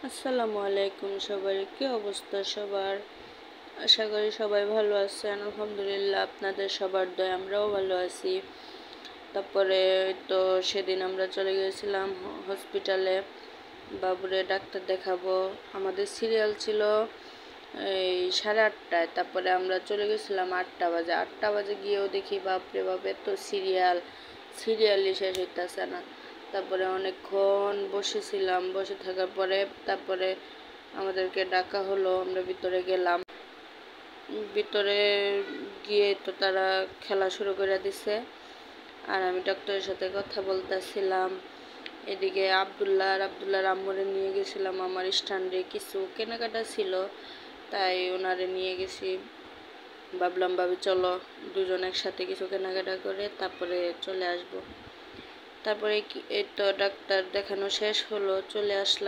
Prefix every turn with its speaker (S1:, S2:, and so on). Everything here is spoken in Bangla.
S1: আসসালামু আলাইকুম সবার, কি অবস্থা সবার? আশা করি সবাই ভালো আছেন। আলহামদুলিল্লাহ, আপনাদের সবার দয় আমরাও ভালো আছি। তারপরে তো সেদিন আমরা চলে গিয়েছিলাম হসপিটালে বাবুরে ডাক্তার দেখাবো। আমাদের সিরিয়াল ছিল এই 8:30টায়। তারপরে আমরা চলে গেছিলাম 8টা বাজে। 8টা বাজে গিয়েও দেখি বাপরে বাপ, এত সিরিয়ালই শেষ হইতেছে না। তারপরে অনেকক্ষণ বসেছিলাম, বসে থাকার পরে তারপরে আমাদেরকে ডাকা হলো। আমরা ভিতরে গেলাম। ভিতরে গিয়ে তো তারা খেলা শুরু করে দিছে, আর আমি ডক্টরের সাথে কথা বলতেছিলাম। এদিকে আব্দুল্লাহর আম্মুরে নিয়ে গেছিলাম আমার স্ট্যান্ডে। কিছু কেনাকাটা ছিল, তাই ওনারে নিয়ে গেছি। ভাবলাম ভাবি চলো দুজন একসাথে কিছু কেনাকাটা করে তারপরে চলে আসব। তারপরে এই তো ডাক্তার দেখানো শেষ হলো, চলে আসলাম।